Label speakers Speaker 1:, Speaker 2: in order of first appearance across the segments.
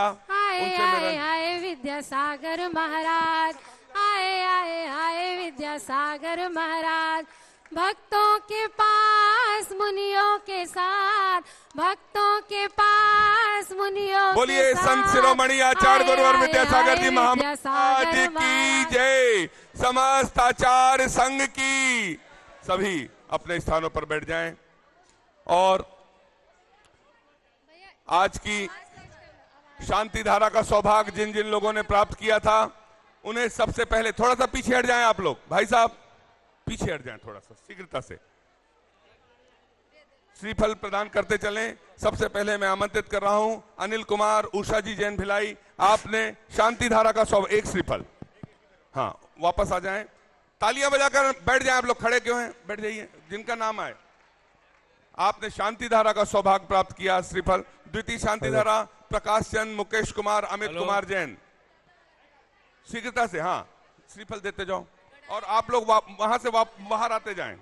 Speaker 1: जाएगा।
Speaker 2: आए
Speaker 1: उनसे
Speaker 2: आए
Speaker 1: मेरा
Speaker 2: आए विद्यासागर महाराज, आए आए आए विद्यासागर महाराज, भक्तों के पास मुनियों के साथ, भक्तों के पास मुनियों के
Speaker 1: बोलिए
Speaker 2: साथ।
Speaker 1: संत शिरोमणि आचार्य गुरुवर
Speaker 2: आए,
Speaker 1: विद्यासागर
Speaker 2: आए,
Speaker 1: जी महाराज
Speaker 2: विद्यासागर
Speaker 1: की
Speaker 2: महाराज।
Speaker 1: जय। समस्त आचार्य संघ की। सभी अपने स्थानों पर बैठ जाएं और आज की शांति धारा का सौभाग्य जिन जिन लोगों ने प्राप्त किया था उन्हें सबसे पहले थोड़ा सा पीछे हट जाएं। आप लोग भाई साहब पीछे हट जाएं थोड़ा सा शीघ्रता से, श्रीफल प्रदान करते चलें। सबसे पहले मैं आमंत्रित कर रहा हूं अनिल कुमार उषा जी जैन भिलाई, आपने शांति धारा का एक श्रीफल। हाँ वापस आ जाएं, तालियां बजाकर बैठ जाएं। आप लोग खड़े क्यों हैं, बैठ जाइए। जिनका नाम आए, आपने शांति धारा का सौभाग्य प्राप्त किया श्रीफल। द्वितीय शांति धारा प्रकाश चंद, मुकेश कुमार, अमित कुमार जैन, शीघ्रता से हाँ श्रीफल देते जाओ और आप लोग वहां से बाहर आते जाएं।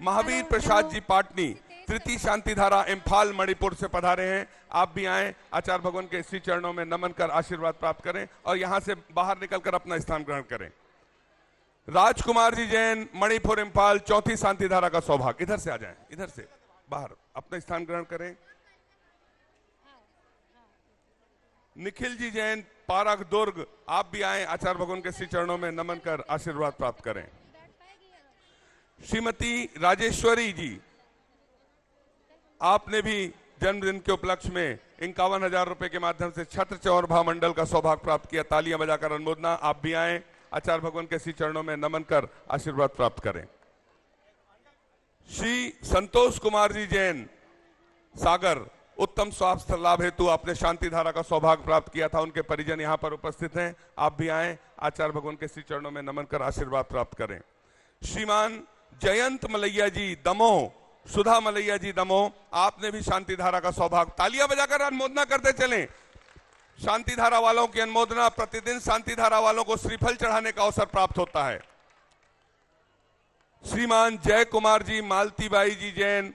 Speaker 1: महावीर प्रसाद जी पाटनी तृतीय शांति धारा इम्फाल मणिपुर से पधारे हैं, आप भी आए, आचार्य भगवान के श्री चरणों में नमन कर आशीर्वाद प्राप्त करें और यहां से बाहर निकलकर अपना स्थान ग्रहण करें। राजकुमार जी जैन मणिपुर इम्फाल चौथी शांति धारा का सौभाग्य, इधर से आ जाएं, इधर से बाहर अपना स्थान ग्रहण करें। निखिल जी जैन पारक दुर्ग, आप भी आए, आचार्य भगवान के श्री चरणों में नमन कर आशीर्वाद प्राप्त करें। श्रीमती राजेश्वरी जी, आपने भी जन्मदिन के उपलक्ष्य में 51,000 रुपए के माध्यम से छत्र चौर भामंडल का सौभाग्य प्राप्त किया, तालियां बजाकर अनुमोदना। आप भी आए, आचार्य भगवान के श्री चरणों में नमन कर आशीर्वाद प्राप्त करें। श्री संतोष कुमार जी जैन सागर, उत्तम स्वास्थ्य लाभ हेतु आपने शांति धारा का सौभाग्य प्राप्त किया था, उनके परिजन यहां पर उपस्थित हैं, आप भी आए, आचार्य भगवान के श्री चरणों में नमन कर आशीर्वाद प्राप्त करें। श्रीमान जयंत मलैया जी दमोह, सुधा मलैया जी दमोह, आपने भी शांति धारा का सौभाग्य, तालियां बजाकर अनुमोदना करते चलें। शांति धारा वालों की अनुमोदना, प्रतिदिन शांति धारा वालों को श्रीफल चढ़ाने का अवसर प्राप्त होता है। श्रीमान जय कुमार जी मालतीबाई जी जैन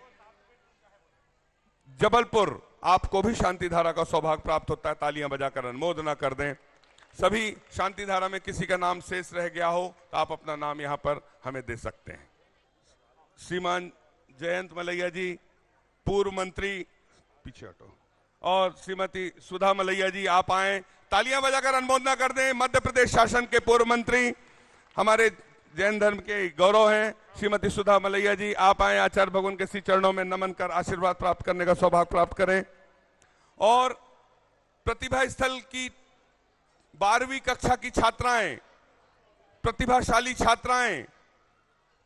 Speaker 1: जबलपुर, आपको भी शांति धारा का सौभाग्य प्राप्त होता है, तालियां बजाकर अनुमोदना कर दें। सभी शांति धारा में किसी का नाम शेष रह गया हो तो आप अपना नाम यहां पर हमें दे सकते हैं। श्रीमान जयंत मलैया जी पूर्व मंत्री, पीछे हटो, और श्रीमती सुधा मलैया जी आप आए, तालियां बजाकर अनुमोदना कर दें। मध्य प्रदेश शासन के पूर्व मंत्री, हमारे जैन धर्म के गौरव हैं, श्रीमती सुधा मलैया जी आप आए, आचार्य भगवान के श्री चरणों में नमन कर आशीर्वाद प्राप्त करने का सौभाग्य प्राप्त करें। और प्रतिभा स्थल की 12वीं कक्षा की छात्राएं, प्रतिभाशाली छात्राएं,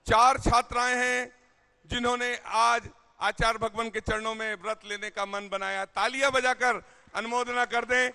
Speaker 1: 4 छात्राएं हैं जिन्होंने आज आचार्य भगवान के चरणों में व्रत लेने का मन बनाया, तालियां बजाकर अनुमोदना कर दें।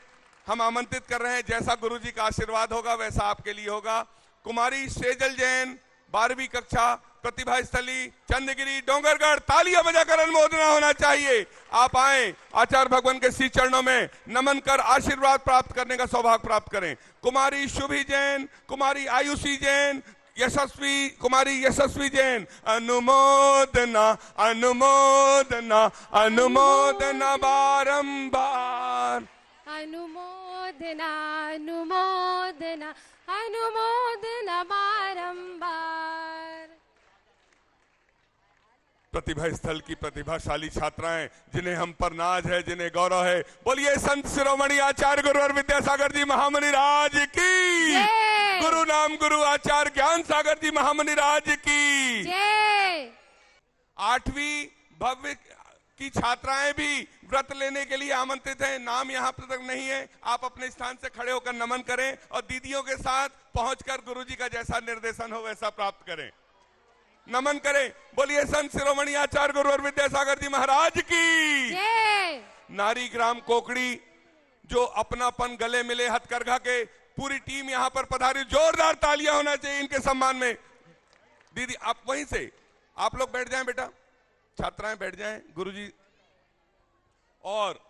Speaker 1: हम आमंत्रित कर रहे हैं, जैसा गुरुजी का आशीर्वाद होगा वैसा आपके लिए होगा। कुमारी सेजल जैन 12वीं कक्षा प्रतिभा स्थली चंद्रगिरी डोंगरगढ़, तालियां बजाकर अनुमोदना होना चाहिए। आप आए, आचार्य भगवान के श्री चरणों में नमन कर आशीर्वाद प्राप्त करने का सौभाग्य प्राप्त करें। कुमारी शुभी जैन, कुमारी आयुषी जैन, यशस्वी कुमारी यशस्वी जैन, अनुमोदना अनुमोदना अनुमोदना बारंबार,
Speaker 2: अनुमोदना अनुमोदना अनुमोदना बारंबार।
Speaker 1: प्रतिभा स्थल की प्रतिभाशाली छात्राएं जिन्हें हम पर नाज है, जिन्हें गौरव है, बोलिए संत शिरोमणि आचार्य गुरुवर विद्यासागर जी महामुनि राज की, गुरु नाम गुरु आचार्य ज्ञान सागर जी महामुनि राज की। 8वीं भव्य की छात्राएं भी व्रत लेने के लिए आमंत्रित हैं, नाम यहाँ पर तक नहीं है, आप अपने स्थान से खड़े होकर नमन करें और दीदियों के साथ पहुंचकर गुरुजी का जैसा निर्देशन हो वैसा प्राप्त करें, नमन करें। बोलिए संत शिरोमणि आचार्य गुरुवर विद्यासागर जी महाराज की। नारी ग्राम कोकड़ी, जो अपनापन गले मिले हथकरघा के, पूरी टीम यहाँ पर पधारी, जोरदार तालियां होना चाहिए इनके सम्मान में। दीदी आप वहीं से, आप लोग बैठ जाएं बेटा, छात्राएं बैठ जाएं, गुरुजी और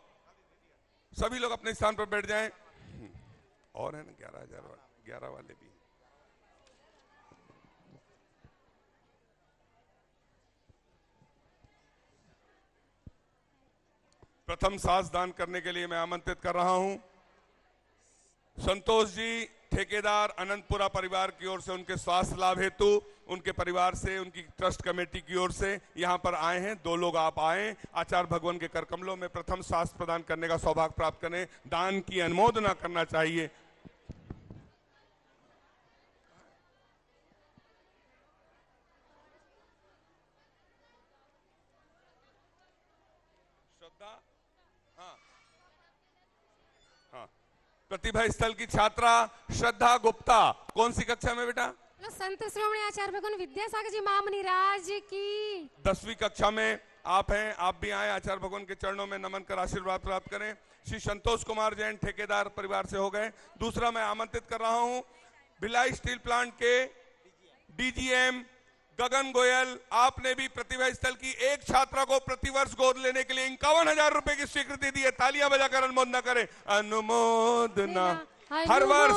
Speaker 1: सभी लोग अपने स्थान पर बैठ जाएं। और है ना 11 वाले भी। प्रथम सास दान करने के लिए मैं आमंत्रित कर रहा हूं संतोष जी, ठेकेदार अनंतपुरा परिवार की ओर से उनके स्वास्थ्य लाभ हेतु उनके परिवार से, उनकी ट्रस्ट कमेटी की ओर से यहां पर आए हैं। 2 लोग आप आए, आचार्य भगवान के करकमलों में प्रथम सास प्रदान करने का सौभाग्य प्राप्त करें। दान की अनुमोदना करना चाहिए। श्रद्धा, हाँ हाँ, प्रतिभा स्थल की छात्रा श्रद्धा गुप्ता, कौन सी कक्षा में बेटा?
Speaker 2: संत श्रोमणी आचार्य भगवान विद्यासागर जी मामनी राज की
Speaker 1: 10वीं कक्षा में आप हैं। आप भी आए, आचार्य भगवान के चरणों में नमन कर आशीर्वाद प्राप्त करें। श्री संतोष कुमार जैन ठेकेदार परिवार से हो गए। दूसरा मैं आमंत्रित कर रहा हूं भिलाई स्टील प्लांट के डीजीएम गगन गोयल, आपने भी प्रतिभा स्थल की एक छात्रा को प्रतिवर्ष गोद लेने के लिए 51,000 रुपए की स्वीकृति दी है। तालियां बजाकर अनुमोदना करें। अनुमोदना हर वर्ष,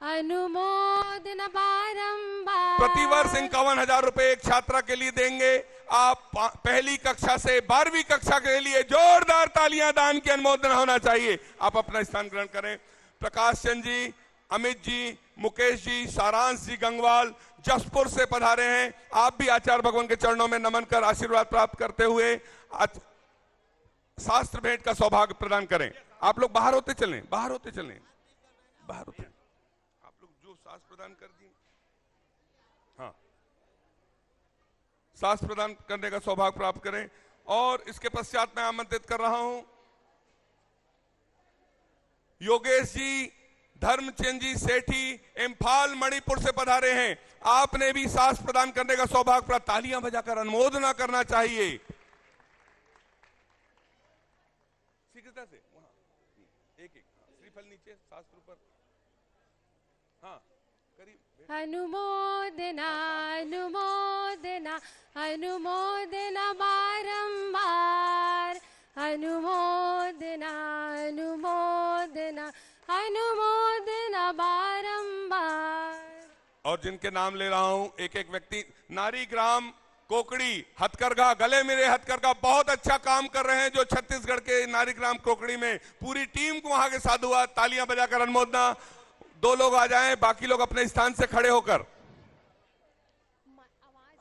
Speaker 2: अनुमोदना बारंबार
Speaker 1: प्रतिवर्ष 51,000 रुपए एक छात्रा के लिए देंगे। आप पहली कक्षा से 12वीं कक्षा के लिए जोरदार तालियां, दान की अनुमोदना होना चाहिए। आप अपना स्थान ग्रहण करें। प्रकाश चंद जी, अमित जी, मुकेश जी, सारांश जी गंगवाल जसपुर से पधारे हैं। आप भी आचार्य भगवान के चरणों में नमन कर आशीर्वाद प्राप्त करते हुए शास्त्र भेंट का सौभाग्य प्रदान करें। आप लोग बाहर होते चलें, बाहर होते चलें, बाहर होते। आप लोग जो शास्त्र प्रदान कर दिए, हाँ, शास्त्र प्रदान करने का सौभाग्य प्राप्त करें। और इसके पश्चात मैं आमंत्रित कर रहा हूं योगेश जी, धर्मचंद जी सेठी इम्फाल मणिपुर से पधारे हैं। आपने भी शास्त्र प्रदान करने का सौभाग्य प्राप्त, तालियां बजाकर अनुमोदना करना चाहिए। शीघ्रता से वहां एक श्रीफल नीचे, शास्त्र ऊपर, हाँ करीब।
Speaker 2: अनुमोदना अनुमोदना अनुमोदना बारंबार, अनुमोदना अनुमोदना अनुमोदना बारंबार।
Speaker 1: और जिनके नाम ले रहा हूं एक एक व्यक्ति, नारी ग्राम कोकड़ी हथकरघा, गले मेरे हथकरघा बहुत अच्छा काम कर रहे हैं जो छत्तीसगढ़ के नारी ग्राम कोकड़ी में, पूरी टीम को वहां के साधुवाद, तालियां बजाकर अनुमोदना। 2 लोग आ जाएं, बाकी लोग अपने स्थान से खड़े होकर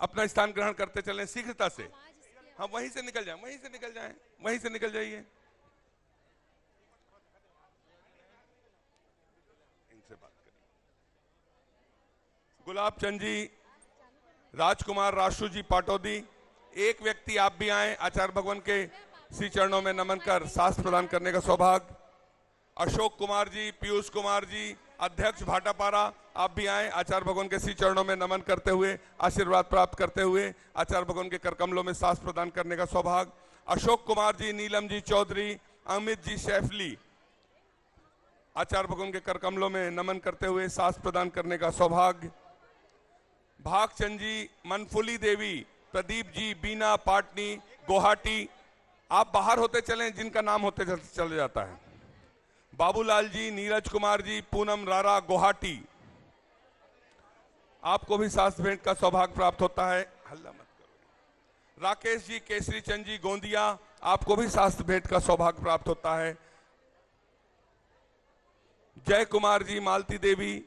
Speaker 1: अपना स्थान ग्रहण करते चलें शीघ्रता से। हाँ, वहीं से निकल जाएं, वहीं से निकल जाएं, वहीं से निकल जाइए। इनसे बात करें। गुलाब चंद जी, राजकुमार राशु जी पाटौदी, एक व्यक्ति आप भी आए, आचार्य भगवान के श्री चरणों में नमन कर शास्त्र प्रदान करने का सौभाग्य। अशोक कुमार जी, पीयूष कुमार जी, अध्यक्ष भाटापारा, आप भी आए, आचार्य भगवान के श्री चरणों में नमन करते हुए आशीर्वाद प्राप्त करते हुए आचार्य भगवान के करकमलों में शास्त्र प्रदान करने का सौभाग्य। अशोक कुमार जी, नीलम जी चौधरी, अमित जी शैफली, आचार्य भगवान के करकमलों में नमन करते हुए शास्त्र प्रदान करने का सौभाग्य। भागचंद जी, मनफुली देवी, प्रदीप जी, बीना पाटनी गुवाहाटी, आप बाहर होते चलें, जिनका नाम होते चले जाता है। बाबूलाल जी, नीरज कुमार जी, पूनम रारा गुवाहाटी, आपको भी शास्त्र भेंट का सौभाग्य प्राप्त होता है। हल्ला मत करो। राकेश जी, केसरी चंद जी गोंदिया, आपको भी शास्त्र भेंट का सौभाग्य प्राप्त होता है। जय कुमार जी, मालती देवी,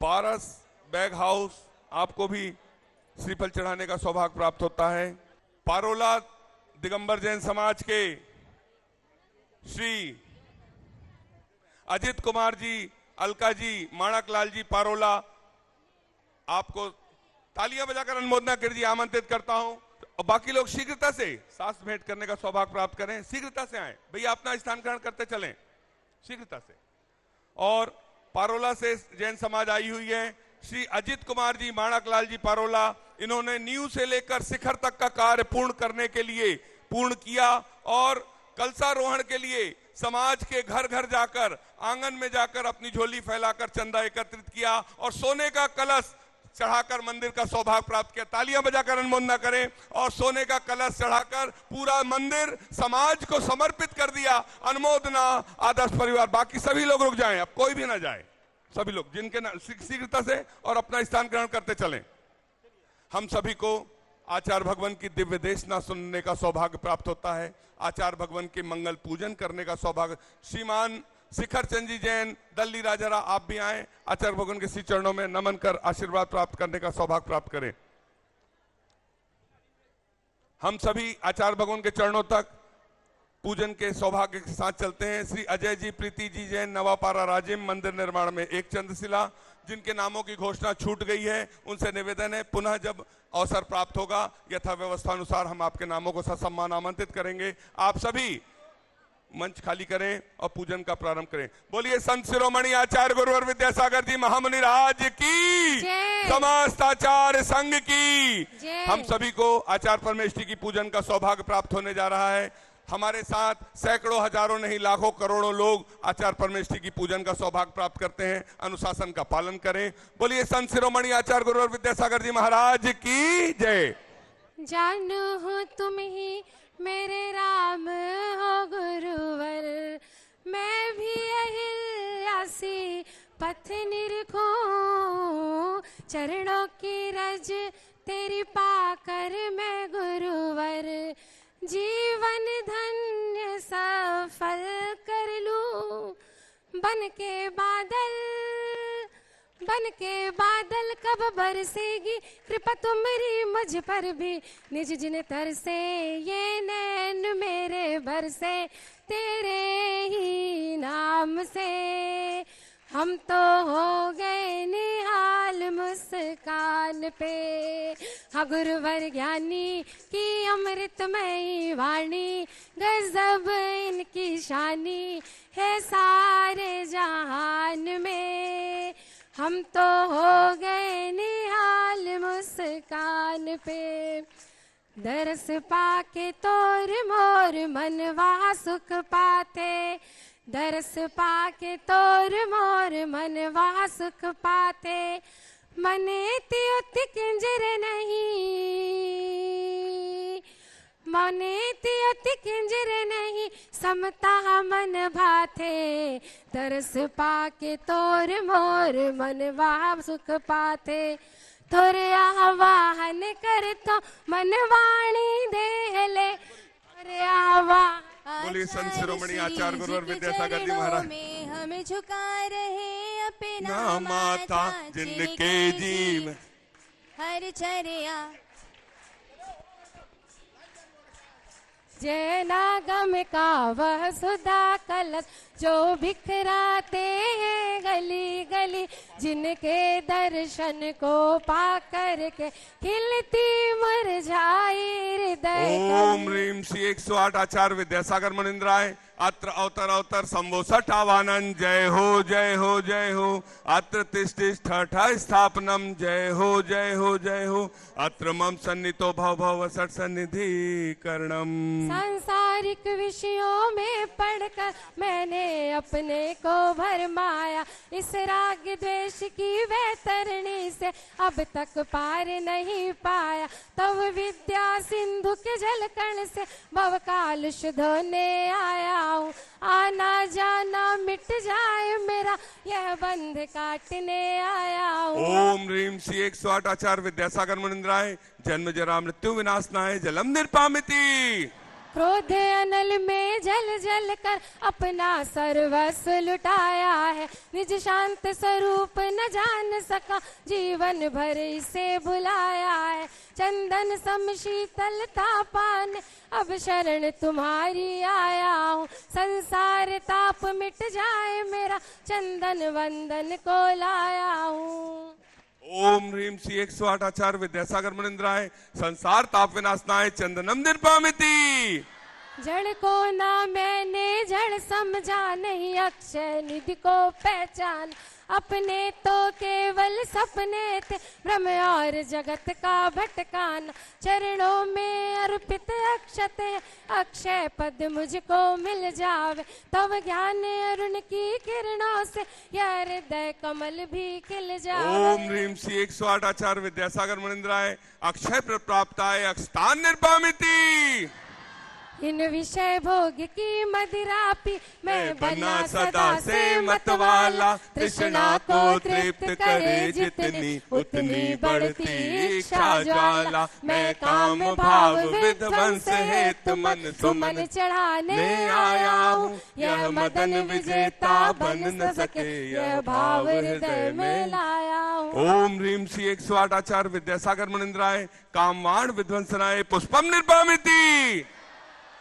Speaker 1: पारस बैग हाउस, आपको भी श्रीफल चढ़ाने का सौभाग्य प्राप्त होता है। पारोला दिगंबर जैन समाज के श्री अजित कुमार जी, अलका जी, माणकलाल जी पारोला, आपको तालियां बजाकर अनुमोदना कर दी आमंत्रित करता हूं। और बाकी लोग शीघ्रता से शास्त्र भेंट करने का सौभाग्य प्राप्त करें, शीघ्रता से आए भैया, अपना स्थान ग्रहण करते चलें शीघ्रता से। और पारोला से जैन समाज आई हुई है, श्री अजित कुमार जी, माणकलाल जी पारोला, इन्होंने नींव से लेकर शिखर तक का कार्य पूर्ण करने के लिए पूर्ण किया और कलशारोहण के लिए समाज के घर घर जाकर, आंगन में जाकर अपनी झोली फैलाकर चंदा एकत्रित किया और सोने का कलश चढ़ाकर मंदिर का सौभाग्य प्राप्त किया। तालियां बजाकर अनुमोदना करें। और सोने का कलश चढ़ाकर पूरा मंदिर समाज को समर्पित कर दिया। अनुमोदना आदर्श परिवार। बाकी सभी लोग रुक जाएं, अब कोई भी ना जाए, सभी लोग जिनके शीघ्रता से और अपना स्थान ग्रहण करते चलें। हम सभी को आचार्य भगवान की दिव्य देशना सुनने का सौभाग्य प्राप्त होता है। आचार्य भगवान के मंगल पूजन करने का सौभाग्य। श्रीमान शिखर चंद जी जैन, दल्ली राजरा, आप भी आए, आचार्य भगवान के श्री चरणों में नमन कर आशीर्वाद प्राप्त करने का सौभाग्य प्राप्त करें। हम सभी आचार्य भगवान के चरणों तक पूजन के सौभाग्य के साथ चलते हैं। श्री अजय जी, प्रीति जी जैन, नवापारा राजिम, मंदिर निर्माण में एक चंद्रशिला, जिनके नामों की घोषणा छूट गई है, उनसे निवेदन है पुनः जब अवसर प्राप्त होगा यथा व्यवस्था अनुसार हम आपके नामों को ससम्मान आमंत्रित करेंगे। आप सभी मंच खाली करें और पूजन का प्रारंभ करें। बोलिए संत शिरोमणि आचार्य गुरुवर विद्यासागर जी महामुनि राज की, समस्त आचार्य संघ की। हम सभी को आचार्य परमेष्ठी की पूजन का सौभाग्य प्राप्त होने जा रहा है। हमारे साथ सैकड़ों, हजारों नहीं लाखों, करोड़ों लोग आचार्य परमेष्ठी की पूजन का सौभाग्य प्राप्त करते हैं। अनुशासन का पालन करें। बोलिए संत शिरोमणि आचार्य गुरुवर विद्यासागर जी महाराज की जय।
Speaker 2: जानो हो तुम ही मेरे राम हो गुरुवर, मैं भी अहिल्यासी पथ निरखूं, चरणों की रज तेरी पाकर मैं गुरुवर, जीवन धन्य सफल कर लूं। बन के बादल कब बरसेगी कृपा तुम्हारी मुझ पर भी, निज जिन तरसे ये नैन मेरे बरसे तेरे ही नाम से। हम तो हो गए निहाल मुस्कान पे, हाँ गुरुवर ज्ञानी की अमृतमयी वाणी, गजब इनकी शानी है सारे जहान में। हम तो हो गए निहाल मुस्कान पे, दरस पाके तोर मोर मनवा सुख पाते, दरस पाके तोर मोर मनवा सुख पाते, मने त्योत किंजर नहीं, मने त्योत किंजर नहीं, समता मन भाते, दरस पाके तोर मोर मनवा सुख पाते। थोरे आवाहन कर तो मनवाणी दे ले, थोरे आवाहन।
Speaker 1: बोलिए संत शिरोमणि आचार्य गुरुवर विद्यासागर जी महाराज
Speaker 3: में हमें झुका रहे
Speaker 1: ना
Speaker 3: अपना
Speaker 1: माता, जिनके जीव
Speaker 3: हर चर्या।
Speaker 2: जैनागम का वह सुधा कलश जो बिखराते हैं गली गली, जिनके दर्शन को पाकर के खिलती मुरझाई हृदय।
Speaker 1: ओम ह्रीम श्री 108 आचार्य विद्यासागर मुनिंद्राय, अत्र अवतर अवतर शंभो सठ आवानन, जय हो जय हो जय हो। अत्र तिष्ठिष्ठ स्थापनम, जय हो जय हो जय हो। अत्र मम सन्नितो भव भव सठ सन्निधि करणम।
Speaker 2: सांसारिक विषयों में पढ़कर मैंने अपने को भरमाया, इस राग द्वेष की वैतरणी से अब तक पार नहीं पाया। तब विद्या सिंधु के जलकण से भव कालुष धोने आया हूँ, आना जाना मिट जाए मेरा यह बंध काटने आया हूँ।
Speaker 1: ओम ह्रीम श्री 108 आचार्य विद्यासागर मुनिंद्राय, जन्म जरा मृत्यु विनाशनाय जलम निर्पामिति।
Speaker 2: क्रोध अनल में जल जल कर अपना सर्वस्व लुटाया है, निज शांत स्वरूप न जान सका जीवन भर इसे भुलाया है। चंदन सम शीतलता पान अब शरण तुम्हारी आया हूँ, संसार ताप मिट जाए मेरा चंदन वंदन को लाया हूँ।
Speaker 1: ओम ह्रीम श्री 108 आचार्य विद्यासागर मुनिंद्राय, संसार ताप विनाशनाय चंदनम निर्पामिति।
Speaker 2: जड़ को ना मैंने जड़ समझा, नहीं अक्षय निधि को पहचान, अपने तो केवल सपने थे भ्रम और जगत का भटकाना। चरणों में अर्पित अक्षत अक्षय पद मुझको मिल जावे, तब ज्ञान अरुण की किरणों से यह हृदय कमल भी खिल जावे।
Speaker 1: ओम ह्रीम श्री 108 आचार्य विद्यासागर मुनिंद्राय, अक्षय प्राप्ताय अक्षतान निर्पामिति।
Speaker 2: इन विषय भोग की मदिरा पी मैं बना सदा से
Speaker 1: मतवाला, तृष्णा को तृप्त करे जितनी उतनी बढ़ती इच्छा ज्वाला। मैं काम भाव विध्वंस हेतु मन सुमन
Speaker 2: चढ़ाने
Speaker 1: आया हूँ, यह मदन विजेता बन न सके, यह भाव हृदय में
Speaker 2: लाया हूँ।
Speaker 1: ओम ह्रीम श्री 108 आचार्य विद्यासागर मुनिंद्राय कामवाण विध्वंसनाय पुष्पम निर्पामिति।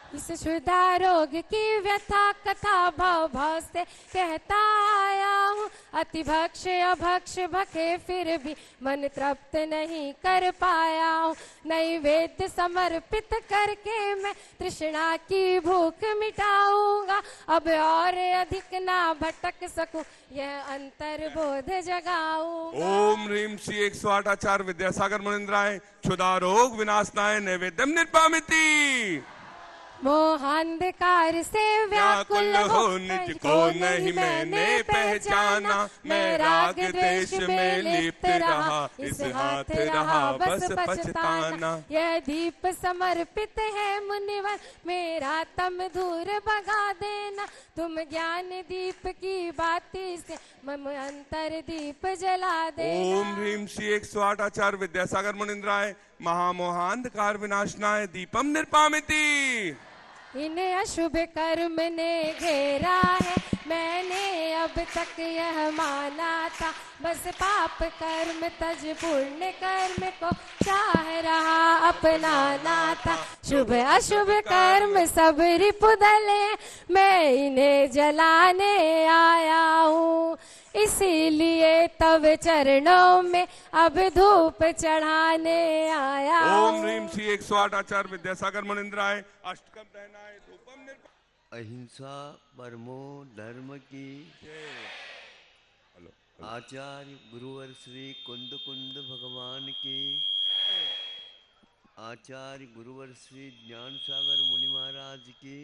Speaker 2: इस क्षुधा रोग की व्यथा कथा भाव भाव से कहता आया हूँ। अति भक्ष अभक्ष भखे फिर भी मन तृप्त नहीं कर पाया हूँ। नैवेद्य समर्पित करके मैं तृष्णा की भूख मिटाऊंगा। अब और अधिक ना भटक सकूं, यह अंतर बोध जगाऊंगा।
Speaker 1: ओम ह्रीम श्री 108 आचार्य विद्यासागर मुनिंद्राय क्षुधा रोग विनाशनाय नैवेद्यम निर्पामिति।
Speaker 2: मोहांधकार से व्याकुल हो
Speaker 1: निज को नहीं मैंने पहचाना, मैं राग द्वेष में लिप्त रहा, इस हाथ रहा बस पछताना।
Speaker 2: यह दीप समर्पित है मुनिवर, मेरा तम दूर भगा देना। तुम ज्ञान दीप की बाती से मम अंतर दीप जला देना।
Speaker 1: ओम ह्रीम श्री 108 आचार्य विद्यासागर मुनिंद्राय महामोहांधकार विनाशनाय दीपम निर्पामिति।
Speaker 2: इन्हें अशुभ कर्म ने घेरा है, मैंने अब तक यह माना था। बस पाप कर्म तज पुण्य कर्म को चाह रहा अपनाना था। शुभ अशुभ कर्म सब रिपुदले, मैं इन्हें जलाने आया हूँ। इसीलिए तब चरणों में अब धूप चढ़ाने आया।
Speaker 1: ओम ह्रीम श्री 108 आचार्य विद्यासागर मुनिंद्राय अष्टकम दहनाय धूपम निर्पामिति।
Speaker 4: अहिंसा परमो धर्म की आचार्य गुरुवर श्री कुंद कुंद भगवान की, आचार्य गुरुवर श्री ज्ञान सागर मुनि महाराज की,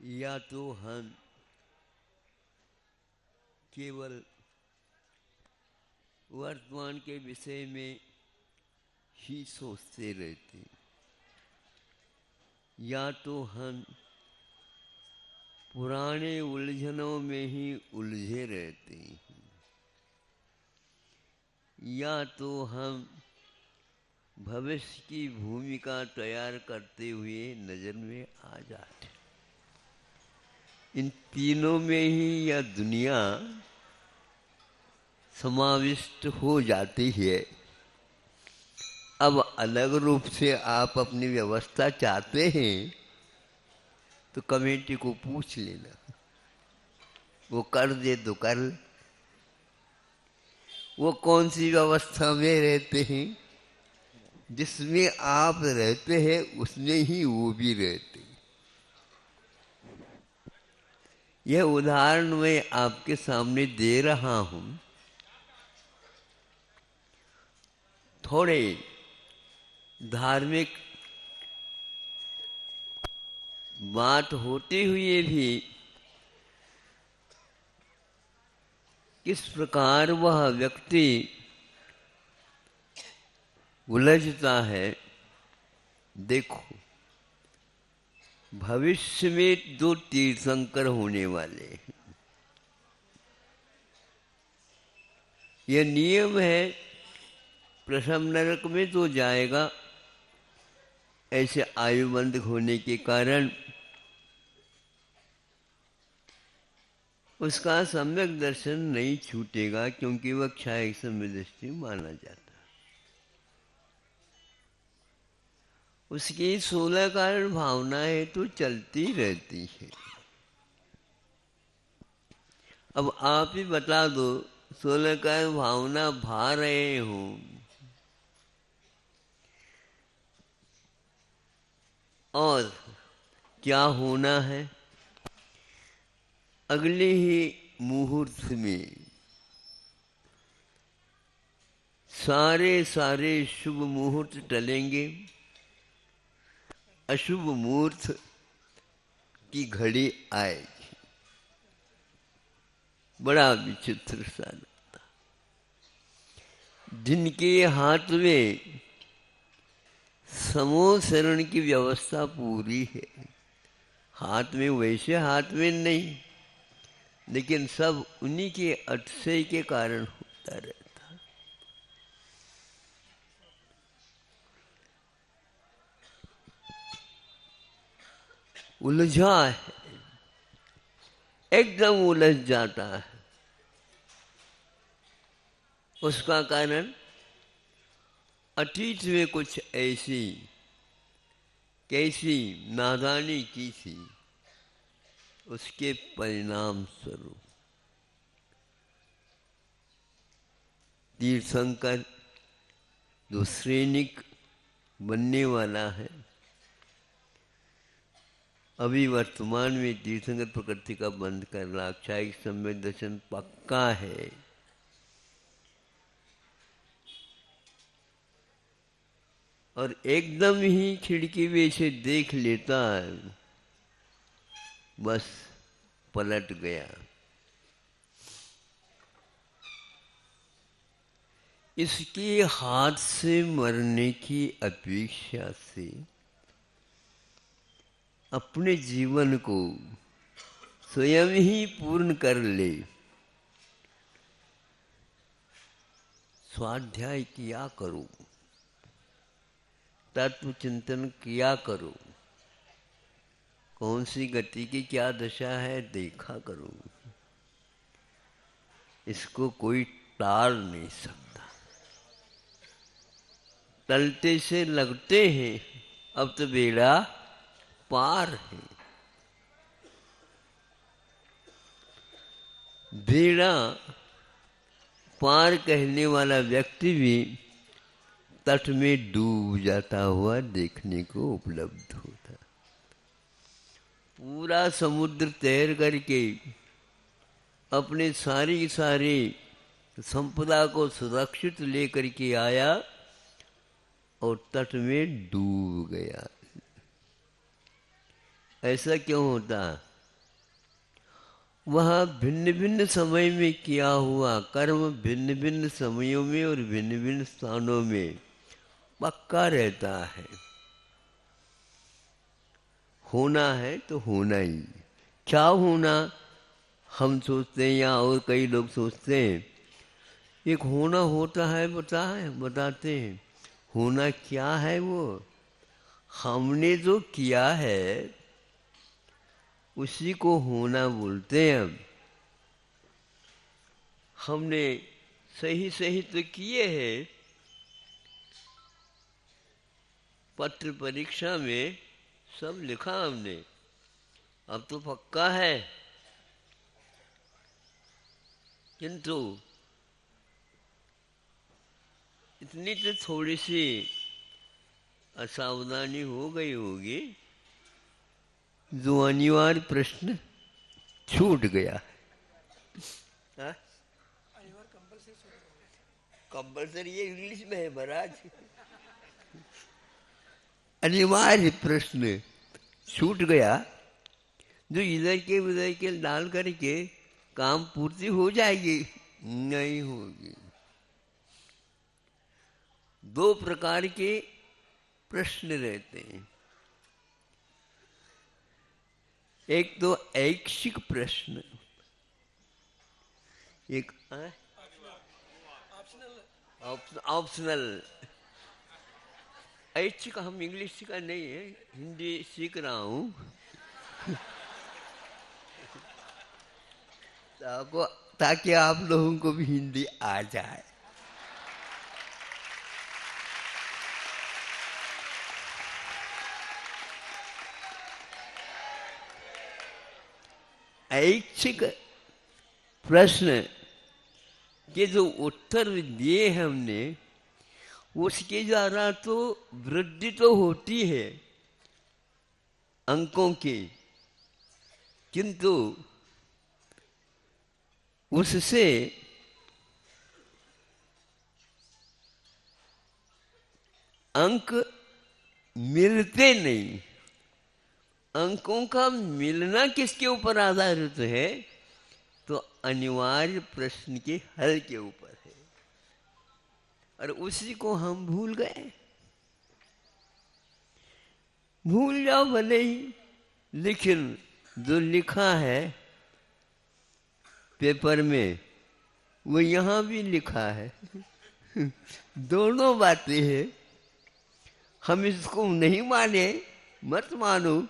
Speaker 4: या तो हम केवल वर्तमान के विषय में ही सोचते रहते, या तो हम पुराने उलझनों में ही उलझे रहते हैं, या तो हम भविष्य की भूमिका तैयार करते हुए नजर में आ जाते। इन तीनों में ही यह दुनिया समाविष्ट हो जाती है। अब अलग रूप से आप अपनी व्यवस्था चाहते हैं तो कमेटी को पूछ लेना, वो कर दे तो कर ले। वो कौन सी व्यवस्था में रहते हैं? जिसमें आप रहते हैं उसमें ही वो भी रहते हैं। यह उदाहरण मैं आपके सामने दे रहा हूं। थोड़े धार्मिक बात होते हुए भी किस प्रकार वह व्यक्ति उलझता है। देखो, भविष्य में 2 तीर्थंकर होने वाले हैं। यह नियम है, प्रथम नरक में तो जाएगा, ऐसे आयुबंध होने के कारण उसका सम्यक दर्शन नहीं छूटेगा, क्योंकि वह क्षायक समदृष्टि माना जाता। उसकी 16 कारण भावनाएं तो चलती रहती है। अब आप ही बता दो, 16 कारण भावना भा रहे हो, और क्या होना है? अगले ही मुहूर्त में सारे शुभ मुहूर्त टलेंगे, अशुभ मुहूर्त की घड़ी आएगी। बड़ा विचित्र सा लगता। जिनके हाथ में समूह शरण की व्यवस्था पूरी है, हाथ में वैसे हाथ में नहीं, लेकिन सब उन्हीं के अतिशय के कारण होता रहता। उलझा है, एकदम उलझ जाता है। उसका कारण अतीत में कुछ ऐसी कैसी नादानी की थी, उसके परिणाम स्वरूप। तीर्थंकर जो श्रेणिक बनने वाला है, अभी वर्तमान में तीर्थंकर प्रकृति का बंद कर लाक्षायिक सम्यक दर्शन पक्का है। और एकदम ही खिड़की में से देख लेता है, बस पलट गया। इसके हाथ से मरने की अपेक्षा से अपने जीवन को स्वयं ही पूर्ण कर ले, स्वाध्याय किया करो, तत्व चिंतन किया करो, कौन सी गति की क्या दशा है देखा करो। इसको कोई टाल नहीं सकता। टलते से लगते हैं, अब तो बेड़ा पार है। बेड़ा पार कहने वाला व्यक्ति भी तट में डूब जाता हुआ देखने को उपलब्ध होता। पूरा समुद्र तैर करके अपने सारी संपदा को सुरक्षित लेकर के आया और तट में डूब गया। ऐसा क्यों होता? वह भिन्न भिन्न समय में किया हुआ कर्म भिन्न भिन्न समयों में और भिन्न भिन्न स्थानों में पक्का रहता है। होना है तो होना ही। क्या होना हम सोचते हैं या और कई लोग सोचते हैं, एक होना होता है बताते हैं। होना क्या है? वो हमने जो किया है उसी को होना बोलते हैं। हमने सही तो किए हैं, पत्र परीक्षा में सब लिखा हमने, अब तो पक्का है। किंतु इतनी तो थोड़ी सी असावधानी हो गई होगी, जो अनिवार्य प्रश्न छूट गया। कंपल्सरी ये इंग्लिश में है महाराज। अनिवार्य प्रश्न छूट गया, जो इधर के उधर के डाल करके काम पूर्ति हो जाएगी, नहीं होगी। दो प्रकार के प्रश्न रहते हैं। एक तो ऐच्छिक प्रश्न, एक ऑप्शनल। ऐच्छिक हम इंग्लिश सीखा नहीं है, हिंदी सीख रहा हूँ। ताकि आप लोगों को भी हिंदी आ जाए। ऐच्छिक प्रश्न के जो उत्तर दिए हमने, उसके द्वारा तो वृद्धि तो होती है अंकों की, किंतु उससे अंक मिलते नहीं। अंकों का मिलना किसके ऊपर आधारित है? तो अनिवार्य प्रश्न के हल के ऊपर है, और उसी को हम भूल गए। भूल जाओ भले ही, लेकिन जो लिखा है पेपर में वो यहाँ भी लिखा है। दोनों बातें हैं। हम इसको नहीं माने, मत मानो,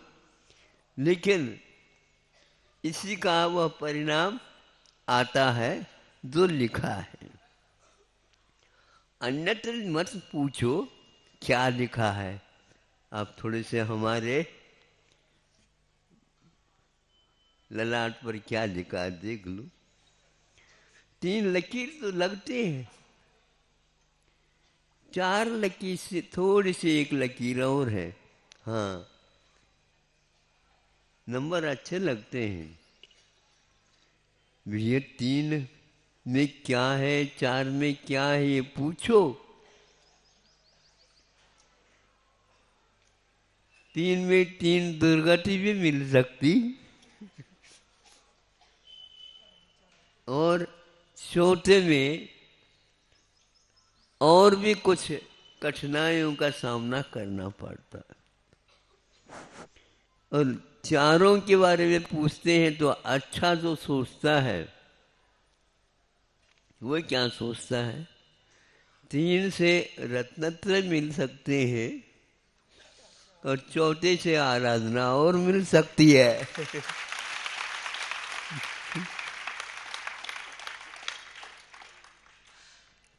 Speaker 4: लेकिन इसी का वह परिणाम आता है जो लिखा है। अन्यत्र मत पूछो क्या लिखा है। आप थोड़े से हमारे ललाट पर क्या लिखा है देख लो। 3 लकीर तो लगते हैं, 4 लकीर से थोड़ी सी एक लकीर और है। हाँ, नंबर अच्छे लगते हैं। भैया 3 में क्या है, 4 में क्या है, ये पूछो। 3 में 3 दुर्गति भी मिल सकती, और चौथे में और भी कुछ कठिनाइयों का सामना करना पड़ता है। और चारों के बारे में पूछते हैं तो अच्छा जो सोचता है वो क्या सोचता है? 3 से रत्नत्रय मिल सकते हैं और चौथे से आराधना और मिल सकती है।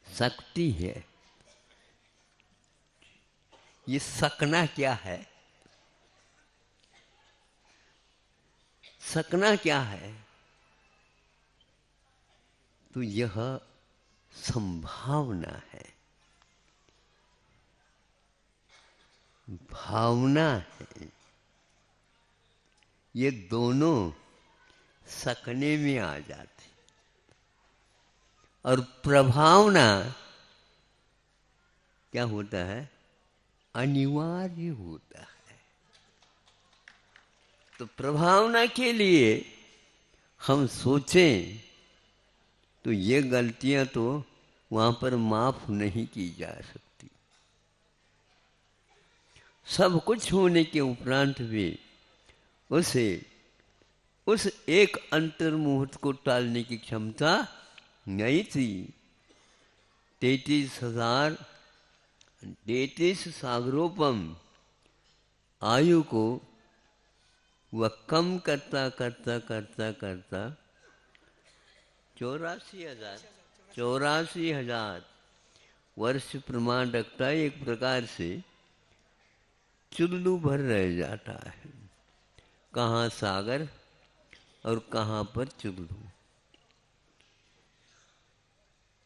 Speaker 4: शक्ति है। ये सकना क्या है? सकना क्या है? तो यह संभावना है, भावना है। ये दोनों सकने में आ जाते। और प्रभावना क्या होता है? अनिवार्य होता है। तो प्रभावना के लिए हम सोचें तो ये गलतियां तो वहां पर माफ नहीं की जा सकती। सब कुछ होने के उपरांत भी उसे उस एक अंतर मुहूर्त को टालने की क्षमता नहीं थी। 33 सागरोपम आयु को वह कम करता 84,000 वर्ष प्रमाण रखता है। एक प्रकार से चुल्लू भर रह जाता है। कहाँ सागर और कहाँ पर चुल्लू।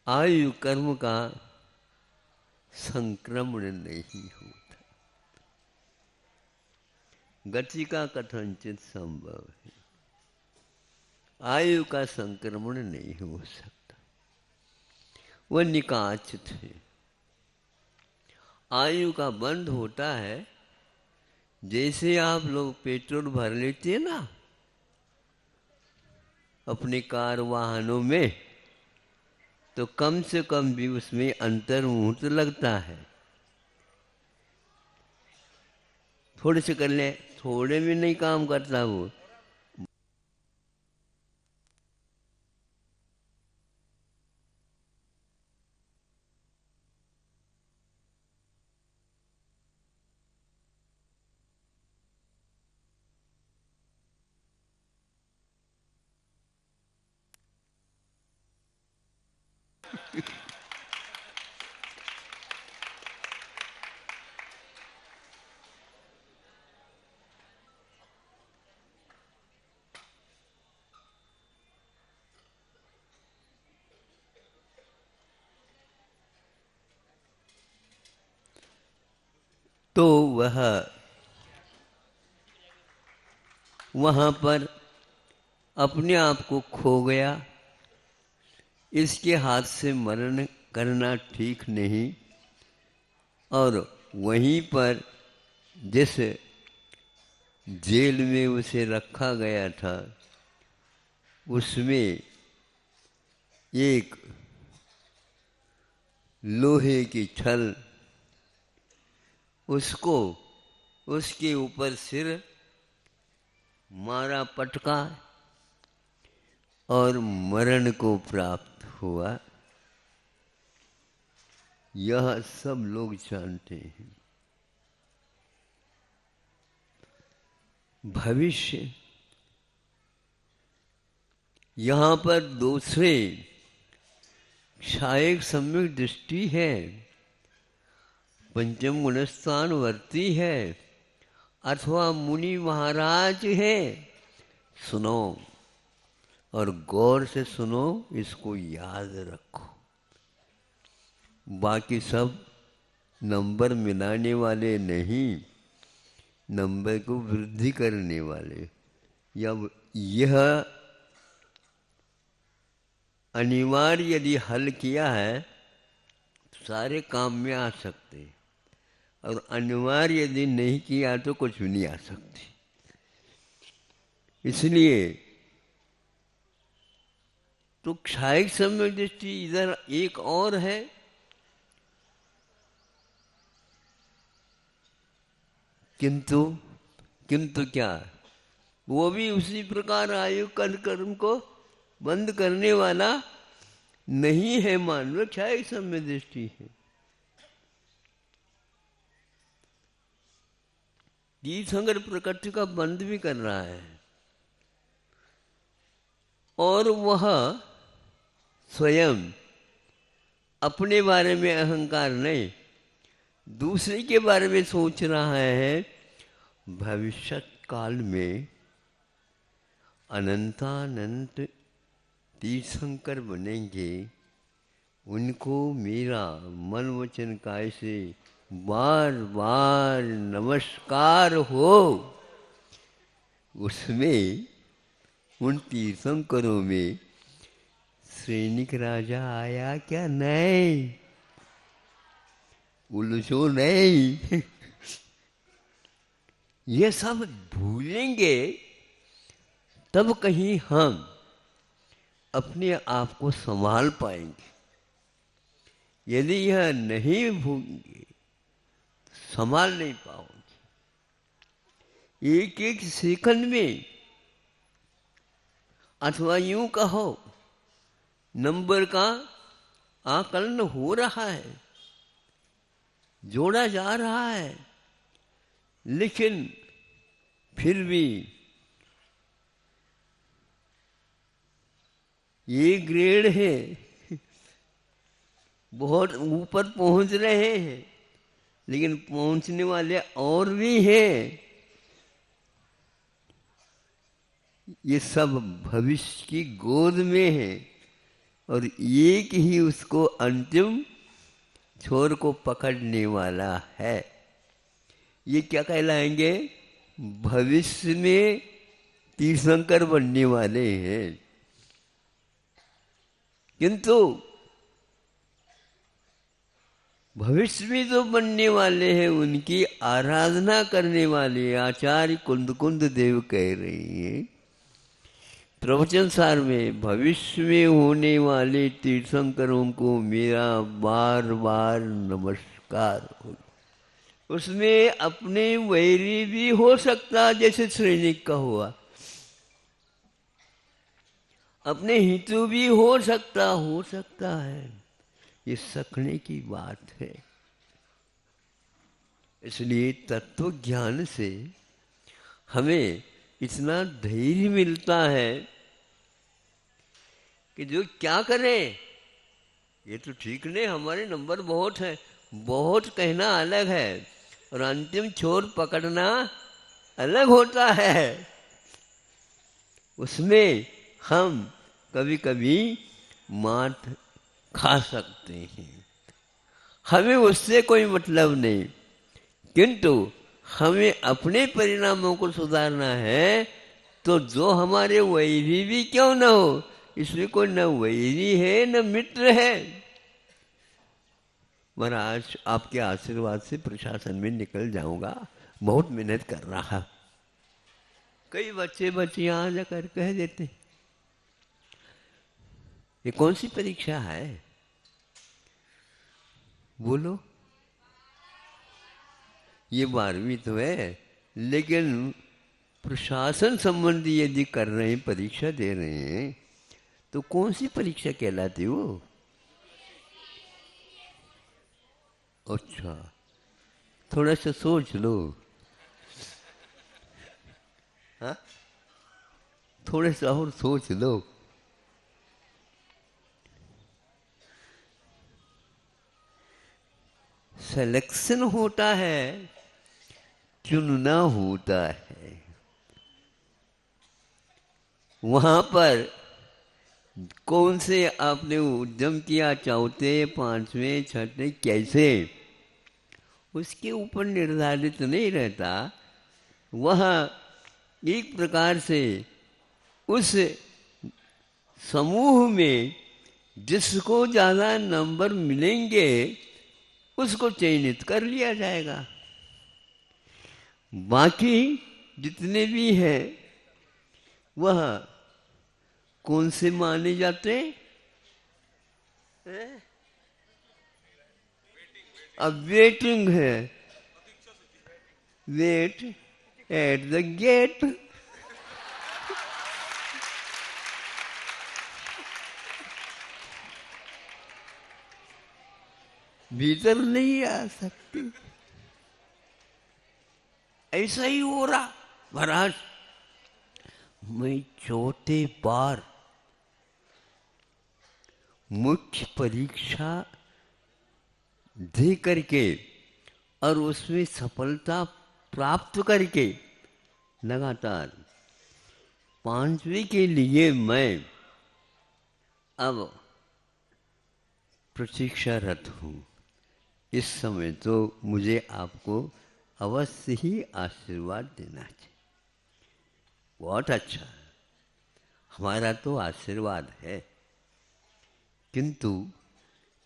Speaker 4: आयु कर्म का संक्रमण नहीं होता। गति का कथनचित संभव है, आयु का संक्रमण नहीं हो सकता। वह निकाचित है। आयु का बंद होता है जैसे आप लोग पेट्रोल भर लेते हैं ना अपने कार वाहनों में, तो कम से कम भी उसमें अंतर मुहूर्त लगता है। थोड़े से कर ले, थोड़े में नहीं काम करता वो। तो वह वहाँ पर अपने आप को खो गया। इसके हाथ से मरण करना ठीक नहीं। और वहीं पर जिस जेल में उसे रखा गया था, उसमें एक लोहे की छल उसको उसके ऊपर सिर मारा पटका और मरण को प्राप्त हुआ। यह सब लोग जानते हैं। भविष्य यहाँ पर दूसरे क्षायक सम्यक दृष्टि है, पंचम गुणस्थान वर्ती है, अथवा मुनि महाराज है। सुनो और गौर से सुनो, इसको याद रखो। बाकी सब नंबर मिलाने वाले नहीं, नंबर को वृद्धि करने वाले। यह अनिवार्य यदि हल किया है तो सारे काम में आ सकते हैं, और अनिवार्य यदि नहीं किया तो कुछ भी नहीं आ सकती। इसलिए तो क्षायिक सम्यक दृष्टि इधर एक और है, किंतु क्या, वो भी उसी प्रकार आयु कल कर्म को बंद करने वाला नहीं है। मान लो क्षायिक सम्यक दृष्टि है। तीर्थंकर प्रकृति का बंद भी कर रहा है, और वह स्वयं अपने बारे में अहंकार नहीं, दूसरे के बारे में सोच रहा है। भविष्य काल में अनंतानंत तीर्थंकर बनेंगे, उनको मेरा मन वचन काय से बार बार नमस्कार हो। उसमें उन तीर्थंकरों में सैनिक राजा आया क्या? नहीं, उलझो नहीं। ये सब भूलेंगे तब कहीं हम अपने आप को संभाल पाएंगे। यदि यह नहीं भूलेंगे संभाल नहीं पाओगे। एक एक सेकंड में, अथवा यूं कहो, नंबर का आकलन हो रहा है, जोड़ा जा रहा है, लेकिन फिर भी ये ग्रेड है, बहुत ऊपर पहुंच रहे हैं, लेकिन पहुंचने वाले और भी हैं। ये सब भविष्य की गोद में है, और एक ही उसको अंतिम छोर को पकड़ने वाला है। ये क्या कहलाएंगे? भविष्य में तीर्थंकर बनने वाले हैं। किंतु भविष्य में जो बनने वाले हैं, उनकी आराधना करने वाले आचार्य कुंद देव कह रही हैं प्रवचन सार में, भविष्य में होने वाले तीर्थंकरों को मेरा बार बार नमस्कार हो। उसमें अपने वैरी भी हो सकता, जैसे सैनिक का हुआ, अपने हितु भी हो सकता है। ये सकने की बात है। इसलिए तत्व ज्ञान से हमें इतना धैर्य मिलता है कि जो क्या करें, ये तो ठीक नहीं, हमारे नंबर बहुत है। बहुत कहना अलग है और अंतिम छोर पकड़ना अलग होता है। उसमें हम कभी कभी मात खा सकते हैं, हमें उससे कोई मतलब नहीं, किंतु हमें अपने परिणामों को सुधारना है। तो जो हमारे वैरी भी क्यों न हो, इसमें कोई न वैरी है न मित्र है। महाराज आपके आशीर्वाद से प्रशासन में निकल जाऊंगा, बहुत मेहनत कर रहा। कई बच्चे बच्चियां आ जाकर कह देते ये कौन सी परीक्षा है, बोलो। ये 12वीं तो है, लेकिन प्रशासन संबंधी यदि कर रहे हैं, परीक्षा दे रहे हैं, तो कौन सी परीक्षा कहलाती वो? अच्छा, थोड़ा सा सोच लो। हाँ, थोड़ा सा और सोच लो। सिलेक्शन होता है, चुनना होता है। वहां पर कौन से आपने उद्यम किया, चौथे, पांचवें, छठे, कैसे, उसके ऊपर निर्धारित नहीं रहता। वह एक प्रकार से उस समूह में जिसको ज़्यादा नंबर मिलेंगे उसको चयनित कर लिया जाएगा। बाकी जितने भी हैं वह कौन से माने जाते हैं? अब वेटिंग है, वेट एट द गेट। भीतर नहीं आ सकती। ऐसा ही हो रहा महाराज। मैं चौथे बार मुख्य परीक्षा दे करके और उसमें सफलता प्राप्त करके लगातार 5वीं के लिए मैं अब प्रतीक्षारत हूँ। इस समय तो मुझे आपको अवश्य ही आशीर्वाद देना चाहिए। बहुत अच्छा, हमारा तो आशीर्वाद है, किंतु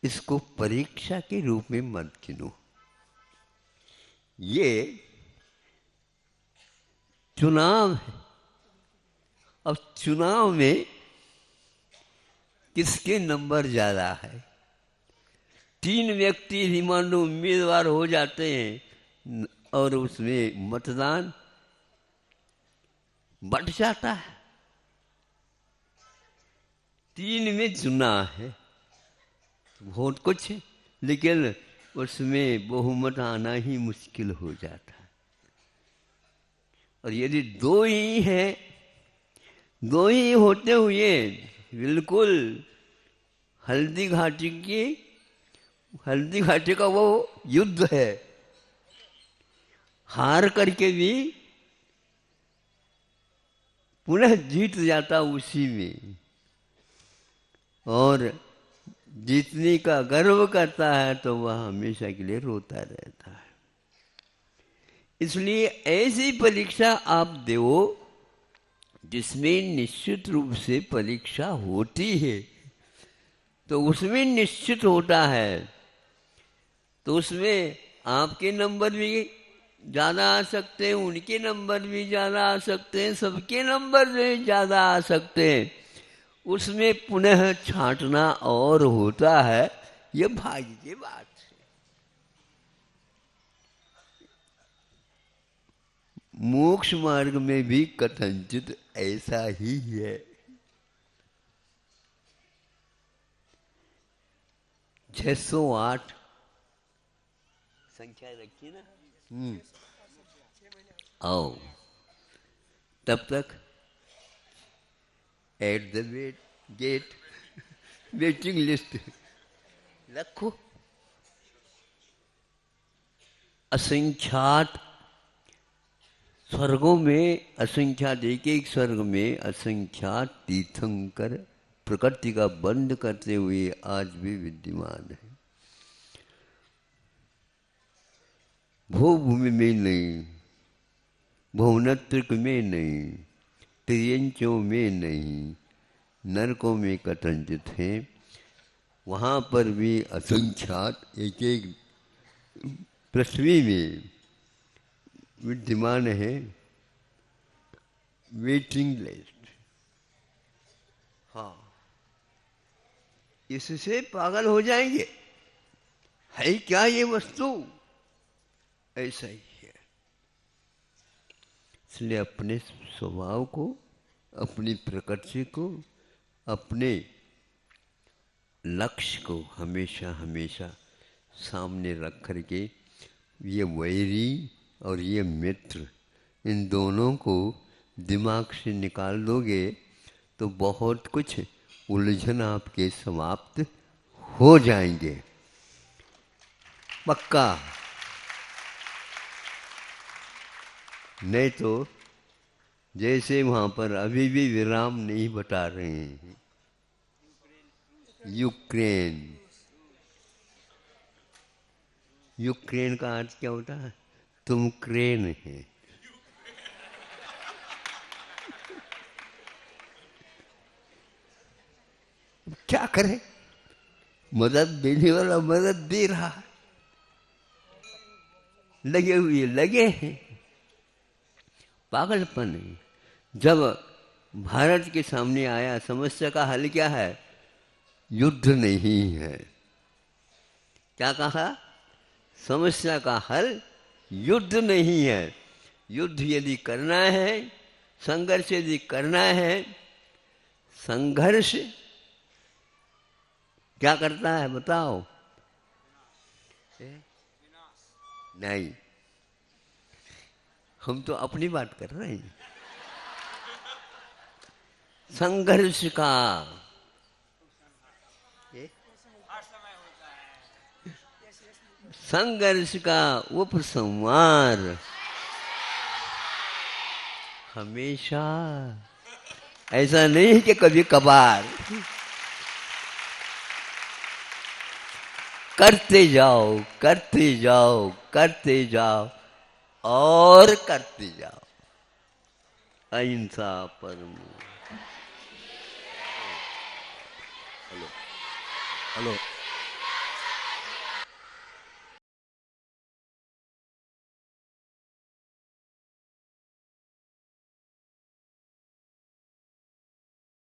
Speaker 4: इसको परीक्षा के रूप में मत गिनो। ये चुनाव है। अब चुनाव में किसके नंबर ज्यादा है? 3 व्यक्ति ही मान लो उम्मीदवार हो जाते हैं और उसमें मतदान बट जाता है। 3 में चुना है, वोट कुछ है, लेकिन उसमें बहुमत आना ही मुश्किल हो जाता है। और यदि 2 ही हैं, 2 ही होते हुए बिल्कुल हल्दी घाटी का वो युद्ध है, हार करके भी पुनः जीत जाता उसी में, और जीतने का गर्व करता है तो वह हमेशा के लिए रोता रहता है। इसलिए ऐसी परीक्षा आप दो जिसमें निश्चित रूप से परीक्षा होती है, तो उसमें निश्चित होता है, तो उसमें आपके नंबर भी ज़्यादा आ सकते हैं, उनके नंबर भी ज़्यादा आ सकते हैं, सबके नंबर भी ज़्यादा आ सकते हैं। उसमें पुनः छांटना और होता है। ये भाग्य की बात है। मोक्ष मार्ग में भी कथनचित ऐसा ही है। 608 संख्या रखी ना। आओ, तब तक at the gate waiting list रखो। असंख्यात स्वर्गों में, असंख्यात एक स्वर्ग में असंख्यात तीर्थंकर प्रकृति का बंद करते हुए आज भी विद्यमान है। भूभूमि में नहीं, भुवनत्रिक में नहीं, त्रियंचों में नहीं, नरकों में कथनचित हैं। वहाँ पर भी असंख्यात एक पृथ्वी में विद्यमान है। Waiting list. हाँ, इससे पागल हो जाएंगे। है क्या ये वस्तु? ऐसा ही है। इसलिए अपने स्वभाव को, अपनी प्रकृति को, अपने लक्ष्य को हमेशा हमेशा सामने रख करके ये वैरी और ये मित्र, इन दोनों को दिमाग से निकाल दोगे तो बहुत कुछ उलझन आपके समाप्त हो जाएंगे, पक्का। नहीं तो जैसे वहाँ पर अभी भी विराम नहीं बता रहे हैं, यूक्रेन। यूक्रेन का अर्थ क्या होता है? तुम क्रेन है। क्या करें, मदद देने वाला मदद दे रहा है, लगे हुए लगे हैं। पागलपन है। जब भारत के सामने आया, समस्या का हल क्या है? युद्ध नहीं है। क्या कहा? समस्या का हल युद्ध नहीं है। युद्ध यदि करना है, संघर्ष यदि करना है, संघर्ष क्या करता है बताओ? नहीं, हम तो अपनी बात कर रहे हैं। संघर्ष का संघर्ष का उपसंहार हमेशा, ऐसा नहीं है कि कभी कभार। करते जाओ, करते जाओ, करते जाओ और करते जाओ। अहिंसा परमो।
Speaker 5: Hello hello